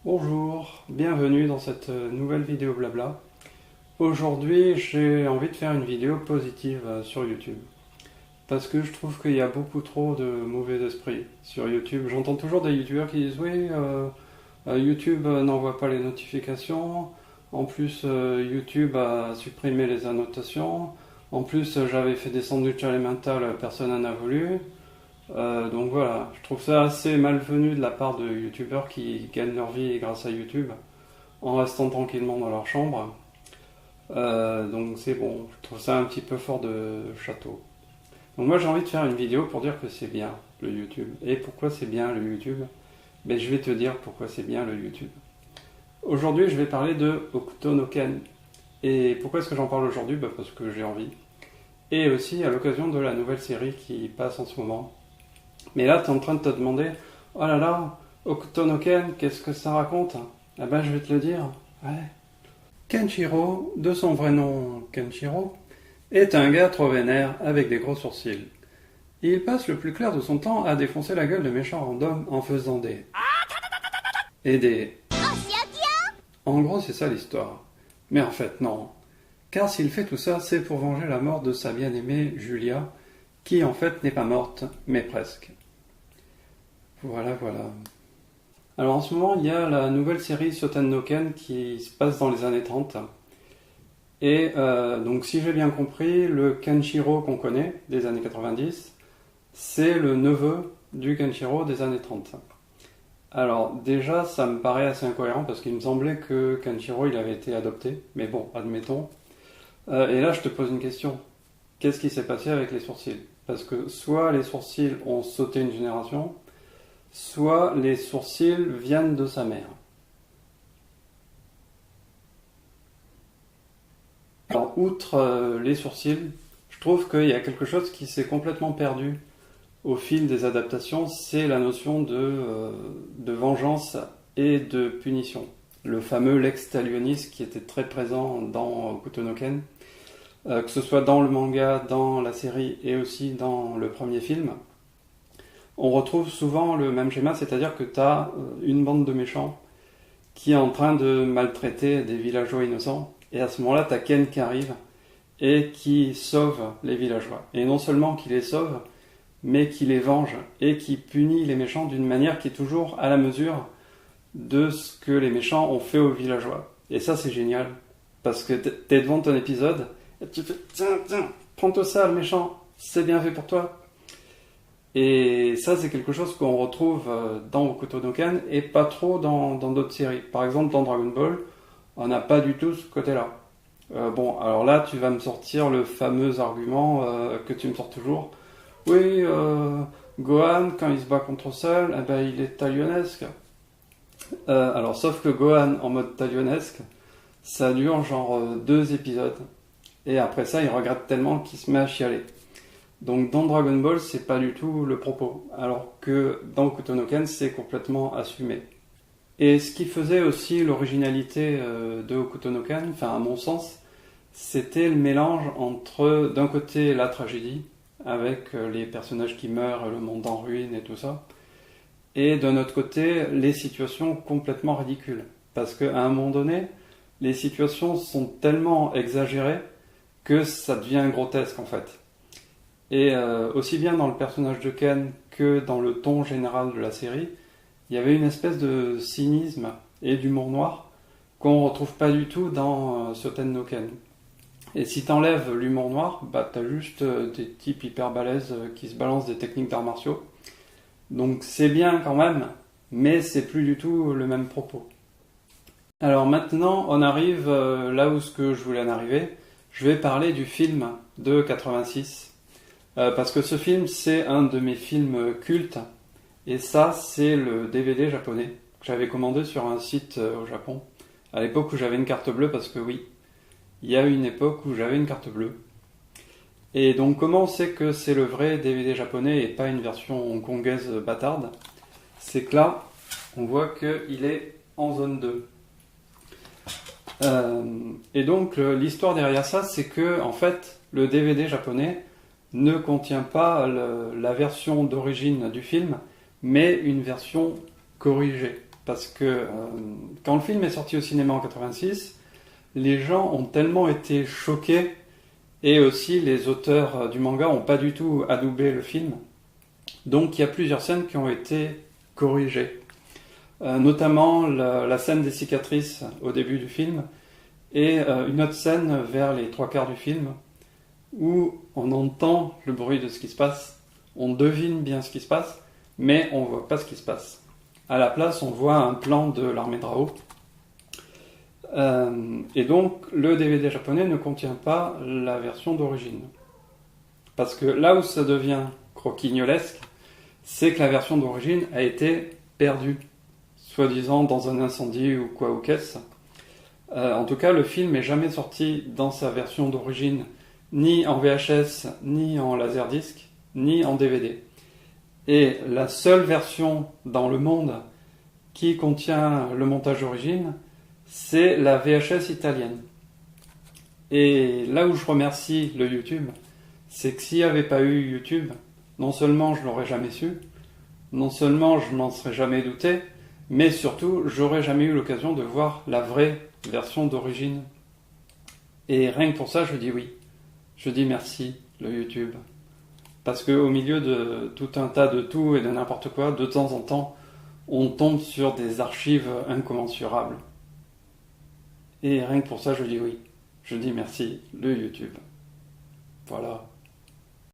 Bonjour, bienvenue dans cette nouvelle vidéo blabla. Aujourd'hui, j'ai envie de faire une vidéo positive sur YouTube. Parce que je trouve qu'il y a beaucoup trop de mauvais esprits sur YouTube. J'entends toujours des youtubeurs qui disent oui, YouTube n'envoie pas les notifications. En plus, YouTube a supprimé les annotations. En plus, j'avais fait des sandwichs alimentaires, personne n'en a voulu. Donc voilà, je trouve ça assez malvenu de la part de youtubeurs qui gagnent leur vie grâce à YouTube en restant tranquillement dans leur chambre. Donc c'est bon, je trouve ça un petit peu fort de château. Donc moi j'ai envie de faire une vidéo pour dire que c'est bien le YouTube. Et pourquoi c'est bien le YouTube? Ben, je vais te dire pourquoi c'est bien le YouTube. Aujourd'hui je vais parler de Hokuto no Ken. Et pourquoi est-ce que j'en parle aujourd'hui? Ben, parce que j'ai envie. Et aussi à l'occasion de la nouvelle série qui passe en ce moment. Mais là, tu es en train de te demander, oh là là, Hokuto no Ken, qu'est-ce que ça raconte? Eh ben, je vais te le dire. Ouais. Kenshiro, de son vrai nom Kenshiro, est un gars trop vénère avec des gros sourcils. Il passe le plus clair de son temps à défoncer la gueule de méchants random en faisant des... et des... En gros, c'est ça l'histoire. Mais en fait, non. Car s'il fait tout ça, c'est pour venger la mort de sa bien-aimée Julia, qui en fait n'est pas morte, mais presque. Voilà. Alors en ce moment, il y a la nouvelle série Shoten no Ken qui se passe dans les années 30. Et donc si j'ai bien compris, le Kenshiro qu'on connaît des années 90, c'est le neveu du Kenshiro des années 30. Alors déjà, ça me paraît assez incohérent parce qu'il me semblait que Kenshiro il avait été adopté, mais bon, admettons. Et là, je te pose une question. Qu'est-ce qui s'est passé avec les sourcils? Parce que soit les sourcils ont sauté une génération, soit les sourcils viennent de sa mère. Alors, outre les sourcils, je trouve qu'il y a quelque chose qui s'est complètement perdu au fil des adaptations, c'est la notion de vengeance et de punition. Le fameux lex talionis qui était très présent dans Hokuto no Ken, que ce soit dans le manga, dans la série et aussi dans le premier film. On retrouve souvent le même schéma, c'est-à-dire que tu as une bande de méchants qui est en train de maltraiter des villageois innocents, et à ce moment-là, tu as Ken qui arrive et qui sauve les villageois. Et non seulement qui les sauve, mais qui les venge et qui punit les méchants d'une manière qui est toujours à la mesure de ce que les méchants ont fait aux villageois. Et ça, c'est génial, parce que tu es devant ton épisode, et tu fais « Tiens, prends-toi ça, le méchant, c'est bien fait pour toi ». Et ça, c'est quelque chose qu'on retrouve dans Hokuto no Ken et pas trop dans d'autres séries. Par exemple, dans Dragon Ball, on n'a pas du tout ce côté-là. Bon, alors là, tu vas me sortir le fameux argument que tu me sors toujours. Oui, Gohan, quand il se bat contre Cell, eh ben, il est talionesque. Alors, sauf que Gohan, en mode talionesque, ça dure genre 2 épisodes. Et après ça, il regrette tellement qu'il se met à chialer. Donc dans Dragon Ball, c'est pas du tout le propos, alors que dans Hokuto no Ken, c'est complètement assumé. Et ce qui faisait aussi l'originalité de Hokuto no Ken, enfin à mon sens, c'était le mélange entre d'un côté la tragédie, avec les personnages qui meurent, le monde en ruine et tout ça, et d'un autre côté les situations complètement ridicules. Parce qu'à un moment donné, les situations sont tellement exagérées que ça devient grotesque en fait. Et aussi bien dans le personnage de Ken que dans le ton général de la série, il y avait une espèce de cynisme et d'humour noir qu'on retrouve pas du tout dans Shoten no Ken. Et si t'enlèves l'humour noir, bah t'as juste des types hyper balèzes qui se balancent des techniques d'arts martiaux. Donc c'est bien quand même, mais c'est plus du tout le même propos. Alors maintenant, on arrive là où ce que je voulais en arriver. Je vais parler du film de 86. Parce que ce film, c'est un de mes films cultes. Et ça, c'est le DVD japonais que j'avais commandé sur un site au Japon. À l'époque où j'avais une carte bleue, parce que oui, il y a une époque où j'avais une carte bleue. Et donc comment on sait que c'est le vrai DVD japonais et pas une version hongkongaise bâtarde? C'est que là, on voit qu'il est en zone 2. Et donc l'histoire derrière ça, c'est que en fait, le DVD japonais ne contient pas la version d'origine du film, mais une version corrigée. parce que quand le film est sorti au cinéma en 86, les gens ont tellement été choqués, et aussi les auteurs du manga n'ont pas du tout adoubé le film. Donc il y a plusieurs scènes qui ont été corrigées. Notamment la scène des cicatrices au début du film, et une autre scène vers les trois quarts du film, où on entend le bruit de ce qui se passe, on devine bien ce qui se passe, mais on ne voit pas ce qui se passe. À la place, on voit un plan de l'armée de Rao. Et donc, le DVD japonais ne contient pas la version d'origine. Parce que là où ça devient croquignolesque, c'est que la version d'origine a été perdue, soi-disant dans un incendie ou quoi ou qu'est-ce. En tout cas, le film n'est jamais sorti dans sa version d'origine, ni en VHS, ni en laserdisc, ni en DVD. Et la seule version dans le monde qui contient le montage d'origine, c'est la VHS italienne. Et là où je remercie le YouTube, c'est que s'il n'y avait pas eu YouTube, non seulement je ne l'aurais jamais su, non seulement je m'en serais jamais douté, mais surtout j'aurais jamais eu l'occasion de voir la vraie version d'origine. Et rien que pour ça, je dis oui. Je dis merci, le YouTube. Parce qu'au milieu de tout un tas de tout et de n'importe quoi, de temps en temps, on tombe sur des archives incommensurables. Et rien que pour ça, je dis oui. Je dis merci, le YouTube. Voilà.